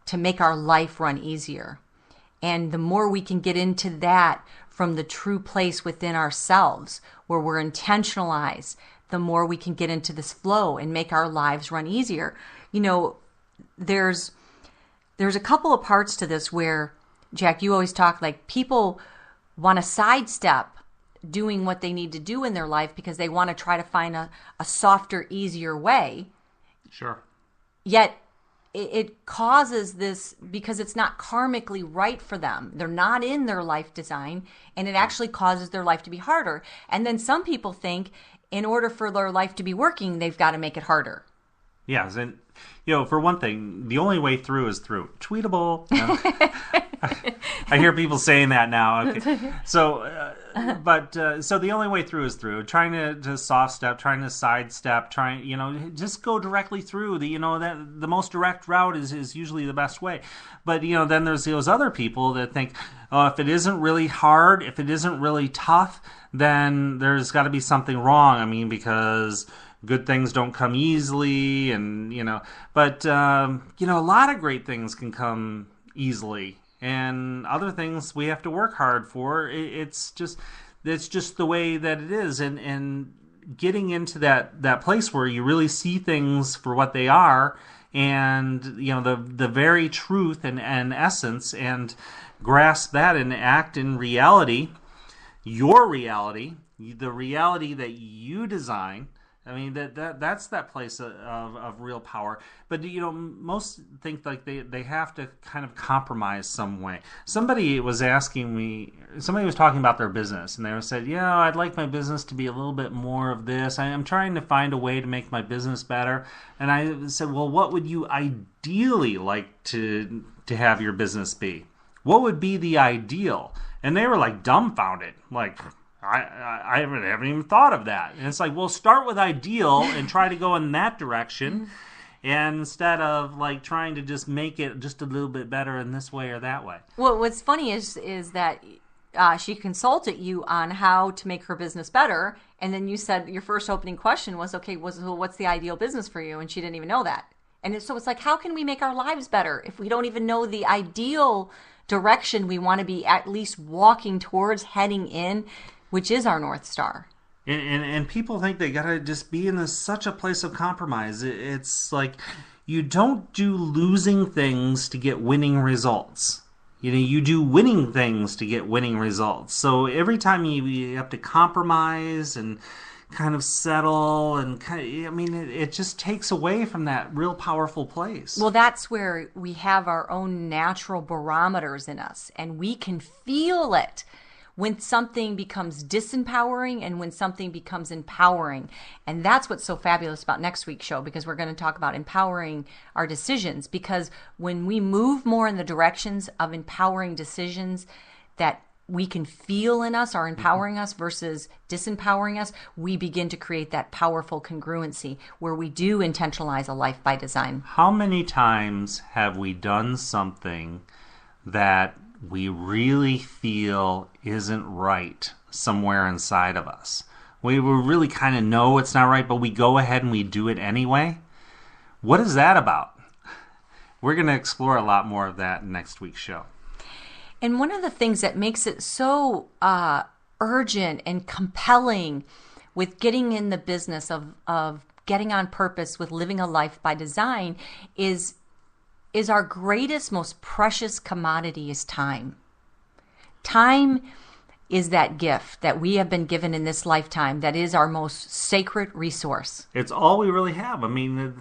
to make our life run easier. And the more we can get into that from the true place within ourselves, where we're intentionalized, the more we can get into this flow and make our lives run easier. There's a couple of parts to this where, Jack, you always talk like people want to sidestep doing what they need to do in their life because they want to try to find a softer, easier way. Sure. Yet it causes this because it's not karmically right for them. They're not in their life design, and it actually causes their life to be harder. And then some people think in order for their life to be working, they've got to make it harder. Yes, and for one thing, the only way through is through. Tweetable. I hear people saying that now. Okay. So, so the only way through is through. Trying to soft step, trying to sidestep, just go directly through. That the most direct route is usually the best way. But then there's those other people that think, oh, if it isn't really hard, if it isn't really tough, then there's got to be something wrong. I mean, because good things don't come easily, but a lot of great things can come easily, and other things we have to work hard for. It's just the way that it is, and getting into that place where you really see things for what they are, and the very truth and essence, and grasp that and act in reality, your reality, the reality that you design. I mean, that's that place of real power. But, most think like they have to kind of compromise some way. Somebody was talking about their business, and they said, I'd like my business to be a little bit more of this. I'm trying to find a way to make my business better. And I said, well, what would you ideally like to have your business be? What would be the ideal? And they were like dumbfounded, like, I haven't even thought of that. And it's like, well, start with ideal and try to go in that direction, and instead of like trying to just make it just a little bit better in this way or that way. Well, what's funny is that she consulted you on how to make her business better, and then you said your first opening question was, okay, what's the ideal business for you? And she didn't even know that. And so it's like, how can we make our lives better if we don't even know the ideal direction we want to be at least walking towards, heading in, which is our North Star. And people think they gotta just be in such a place of compromise. It's like, you don't do losing things to get winning results. You do winning things to get winning results. So every time you have to compromise and kind of settle, and it just takes away from that real powerful place. Well, that's where we have our own natural barometers in us, and we can feel it when something becomes disempowering and when something becomes empowering. And that's what's so fabulous about next week's show, because we're going to talk about empowering our decisions. Because when we move more in the directions of empowering decisions that we can feel in us are empowering us versus disempowering us, we begin to create that powerful congruency where we do intentionalize a life by design. How many times have we done something that we really feel isn't right somewhere inside of us? We really kind of know it's not right, but we go ahead and we do it anyway. What is that about? We're going to explore a lot more of that in next week's show. And one of the things that makes it so urgent and compelling with getting in the business of getting on purpose with living a life by design is our greatest, most precious commodity is time. Time is that gift that we have been given in this lifetime that is our most sacred resource. It's all we really have. I mean,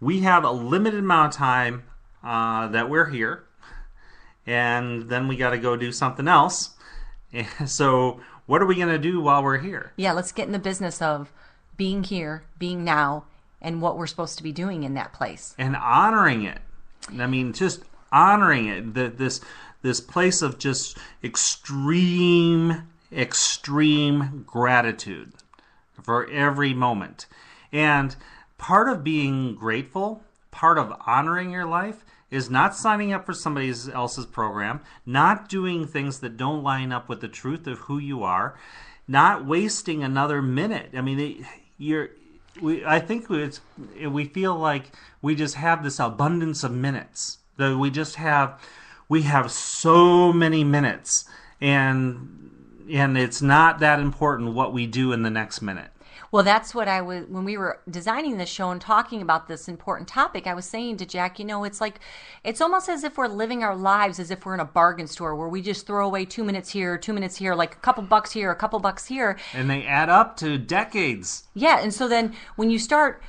we have a limited amount of time that we're here, and then we got to go do something else. So what are we going to do while we're here? Yeah, let's get in the business of being here, being now, and what we're supposed to be doing in that place. And honoring it. I mean, just honoring it. This place of just extreme gratitude for every moment. And part of being grateful, part of honoring your life, is not signing up for somebody else's program, not doing things that don't line up with the truth of who you are, not wasting another minute. I mean, I think we feel like we just have this abundance of minutes. That we have so many minutes, and it's not that important what we do in the next minute. Well, that's what when we were designing this show and talking about this important topic, I was saying to Jack, it's almost as if we're living our lives as if we're in a bargain store where we just throw away 2 minutes here, like a couple bucks here, a couple bucks here. And they add up to decades. Yeah, and so then when you start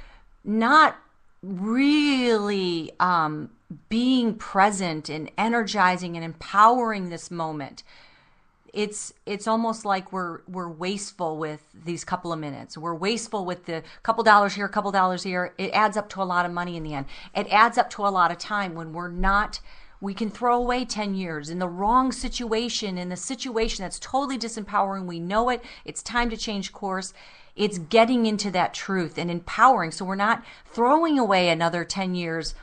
not really being present and energizing and empowering this moment, it's almost like we're wasteful with these couple of minutes. We're wasteful with the couple dollars here, couple dollars here. It adds up to a lot of money in the end. It adds up to a lot of time when we can throw away 10 years in the wrong situation, in a situation that's totally disempowering. We know it. It's time to change course. It's getting into that truth and empowering. So we're not throwing away another 10 years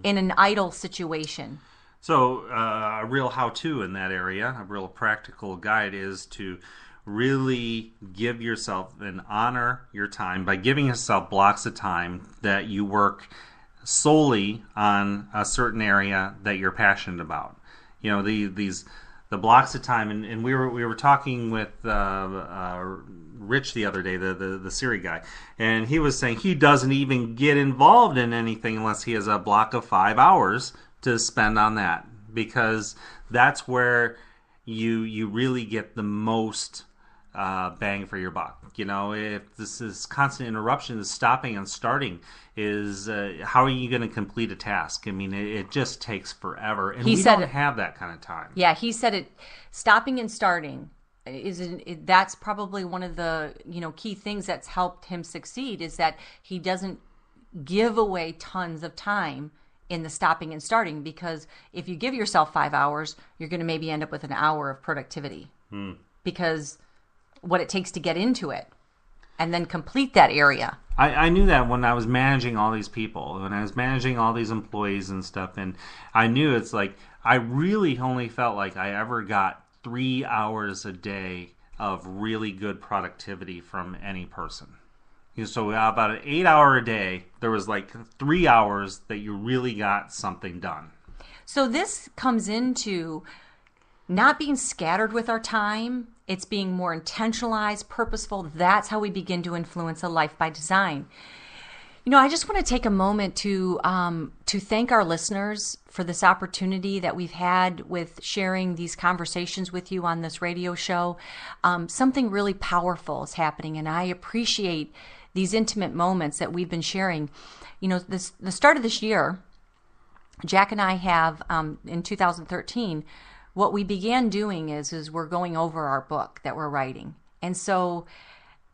in an idle situation. So a real how-to in that area, a real practical guide is to really give yourself and honor your time by giving yourself blocks of time that you work solely on a certain area that you're passionate about. You know, the blocks of time, and we were talking with Rich the other day, the Siri guy, and he was saying he doesn't even get involved in anything unless he has a block of 5 hours to spend on that, because that's where you really get the most bang for your buck. You know, if this is constant interruption, is stopping and starting, is how are you going to complete a task? I mean, it just takes forever, and we don't have that kind of time. Yeah, he said it. Stopping and starting that's probably one of the key things that's helped him succeed, is that he doesn't give away tons of time in the stopping and starting, because if you give yourself 5 hours, you're going to maybe end up with an hour of productivity because what it takes to get into it and then complete that area. I knew that when I was managing all these people, when I was managing all these employees and stuff, and I knew it's like I really only felt like I ever got 3 hours a day of really good productivity from any person. So about an 8 hour a day, there was like 3 hours that you really got something done. So this comes into not being scattered with our time. It's being more intentionalized, purposeful. That's how we begin to influence a life by design. I just want to take a moment to thank our listeners for this opportunity that we've had with sharing these conversations with you on this radio show. Something really powerful is happening, and I appreciate these intimate moments that we've been sharing. The start of this year, Jack and I have, in 2013, what we began doing is we're going over our book that we're writing. And so,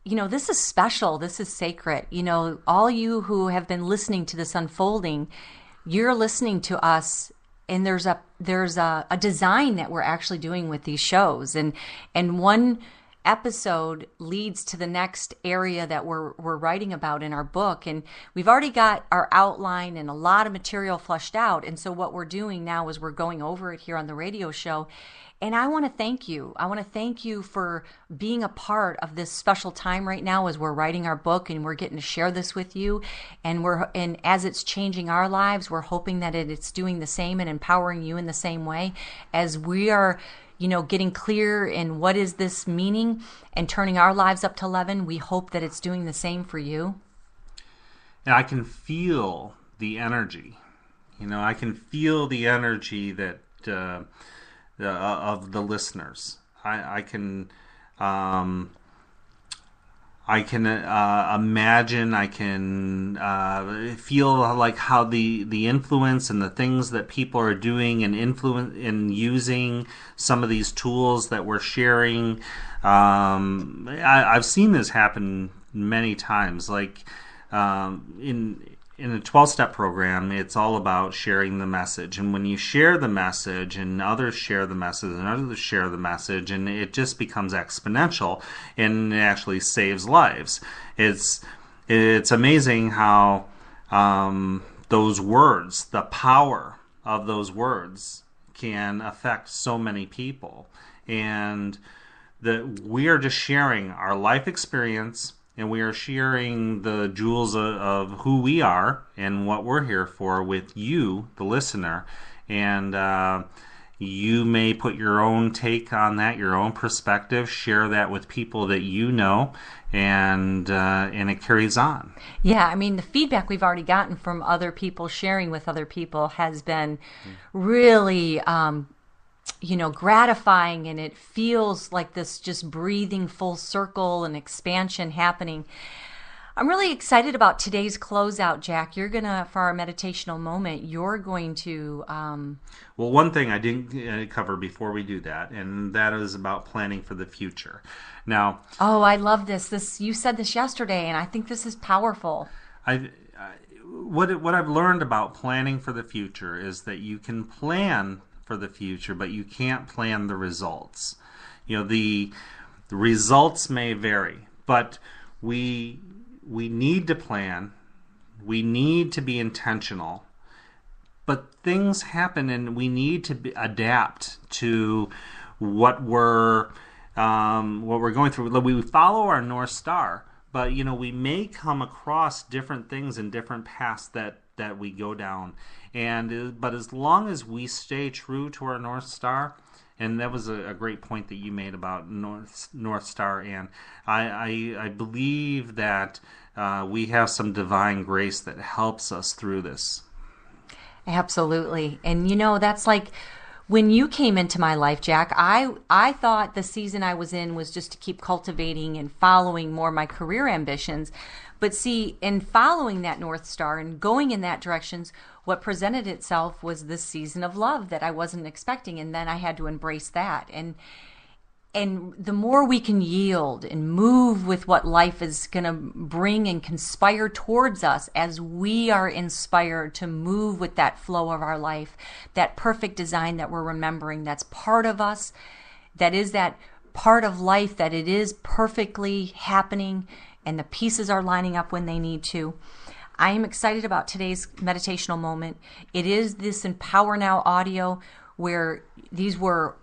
this is special. This is sacred. All you who have been listening to this unfolding, you're listening to us, and there's a design that we're actually doing with these shows. And one episode leads to the next area that we're writing about in our book, and we've already got our outline and a lot of material fleshed out. And so what we're doing now is we're going over it here on the radio show. And I want to thank you. I want to thank you for being a part of this special time right now as we're writing our book, and we're getting to share this with you. And as it's changing our lives, we're hoping that it's doing the same and empowering you in the same way as we are getting clear in what is this meaning and turning our lives up to 11. We hope that it's doing the same for you. And I can feel the energy. I can feel the energy that of the listeners. I can imagine. I can feel like how the influence and the things that people are doing and influence in using some of these tools that we're sharing. I've seen this happen many times. Like in a 12-step program, it's all about sharing the message. And when you share the message and others share the message and others share the message, and it just becomes exponential, and it actually saves lives. It's amazing how those words, the power of those words, can affect so many people. And that we are just sharing our life experience, and we are sharing the jewels of who we are and what we're here for with you, the listener. And you may put your own take on that, your own perspective, share that with people that you know, and it carries on. Yeah, I mean, the feedback we've already gotten from other people sharing with other people has been really gratifying, and it feels like this just breathing full circle and expansion happening. I'm really excited about today's closeout, Jack. You're going to, for our meditational moment, you're going to... Well, one thing I didn't cover before we do that, and that is about planning for the future. Now... Oh, I love this. You said this yesterday, and I think this is powerful. What I've learned about planning for the future is that you can plan for the future, but you can't plan the results. The results may vary, but we need to plan. We need to be intentional. But things happen, and we need to adapt to what we're going through. We follow our North Star, but we may come across different things in different paths that we go down. But as long as we stay true to our North Star, and that was a great point that you made about North Star, and I believe that we have some divine grace that helps us through this. Absolutely. And that's like when you came into my life, Jack, I thought the season I was in was just to keep cultivating and following more my career ambitions. But see, in following that North Star and going in that direction, what presented itself was this season of love that I wasn't expecting. And then I had to embrace that. And the more we can yield and move with what life is going to bring and conspire towards us as we are inspired to move with that flow of our life, that perfect design that we're remembering, that's part of us, that is that part of life that it is perfectly happening and the pieces are lining up when they need to. I am excited about today's meditational moment. It is this Empower Now audio where these were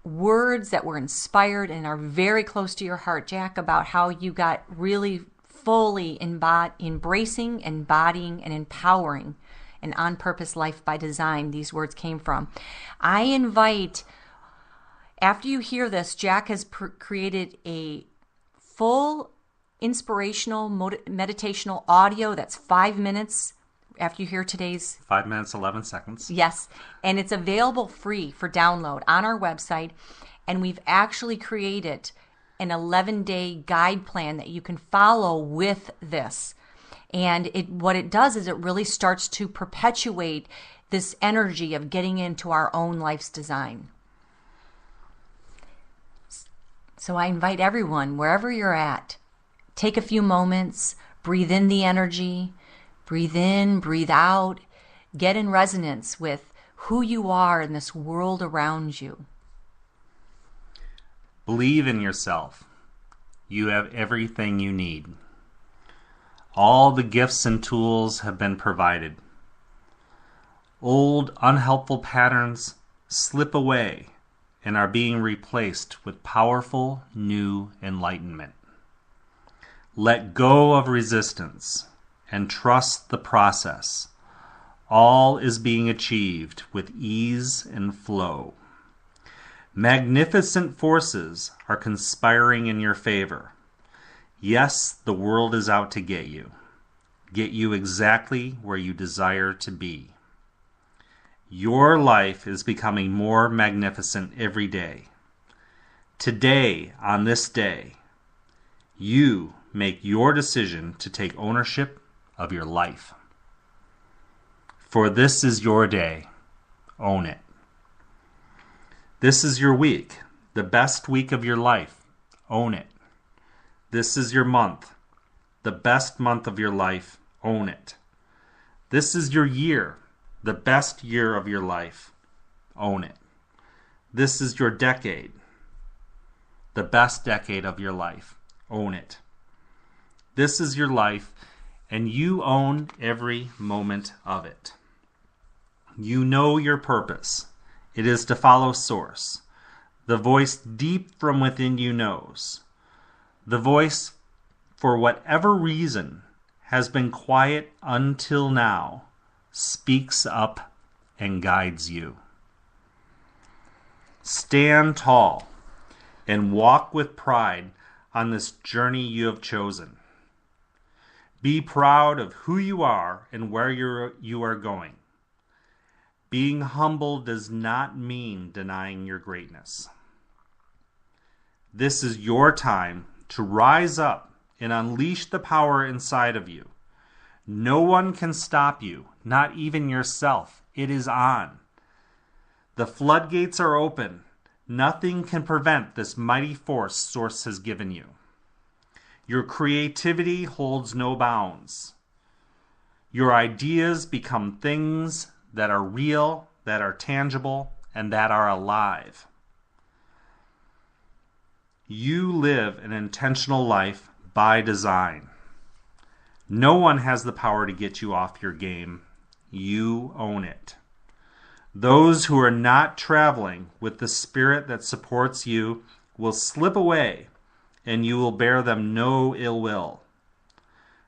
words that were inspired and are very close to your heart, Jack, about how you got really fully embracing, embodying, and empowering an on-purpose life by design. These words came from. I invite, after you hear this, Jack has created a full inspirational meditational audio that's 5 minutes after you hear today's 5 minutes 11 seconds. Yes, and it's available free for download on our website, and we've actually created an 11-day guide plan that you can follow with this. And what it does is it really starts to perpetuate this energy of getting into our own life's design. So I invite everyone, wherever you're at, take a few moments, breathe in the energy, breathe in, breathe out, get in resonance with who you are in this world around you. Believe in yourself. You have everything you need. All the gifts and tools have been provided. Old, unhelpful patterns slip away and are being replaced with powerful, new enlightenment. Let go of resistance and trust the process. All is being achieved with ease and flow. Magnificent forces are conspiring in your favor. Yes, the world is out to get you exactly where you desire to be. Your life is becoming more magnificent every day. Today, on this day, you make your decision to take ownership of your life. For this is your day. Own it. This is your week, the best week of your life. Own it. This is your month, the best month of your life. Own it. This is your year, the best year of your life. Own it. This is your decade, the best decade of your life. Own it. This is your life, and you own every moment of it. You know your purpose. It is to follow Source. The voice deep from within you knows. The voice, for whatever reason, has been quiet until now, speaks up and guides you. Stand tall and walk with pride on this journey you have chosen. Be proud of who you are and where you are going. Being humble does not mean denying your greatness. This is your time to rise up and unleash the power inside of you. No one can stop you, not even yourself. It is on. The floodgates are open. Nothing can prevent this mighty force Source has given you. Your creativity holds no bounds. Your ideas become things that are real, that are tangible, and that are alive. You live an intentional life by design. No one has the power to get you off your game. You own it. Those who are not traveling with the spirit that supports you will slip away, and you will bear them no ill will.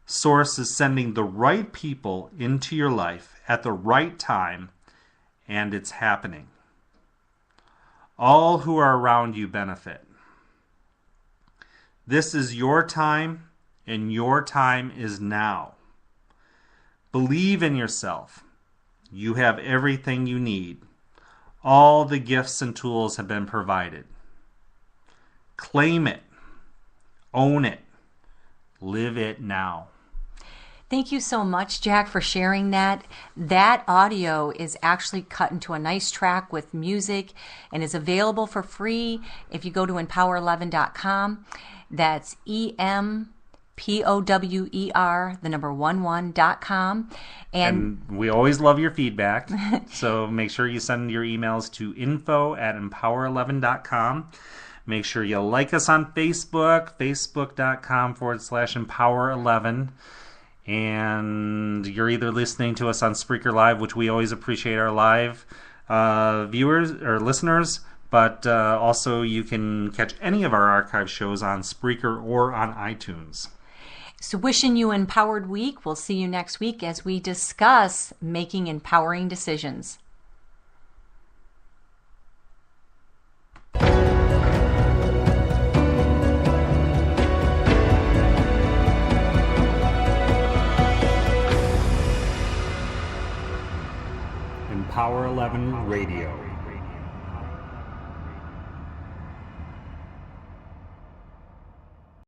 Source is sending the right people into your life at the right time, and it's happening. All who are around you benefit. This is your time, and your time is now. Believe in yourself. You have everything you need. All the gifts and tools have been provided. Claim it. Own it. Live it now. Thank you so much, Jack, for sharing that. That audio is actually cut into a nice track with music and is available for free if you go to empower11.com. That's EMPOWER11.com. And we always love your feedback. So make sure you send your emails to info@empower11.com. Make sure you like us on Facebook, facebook.com/empower11. And you're either listening to us on Spreaker Live, which we always appreciate our live viewers or listeners, but also you can catch any of our archive shows on Spreaker or on iTunes. So wishing you an empowered week. We'll see you next week as we discuss making empowering decisions. Empower 11 Radio.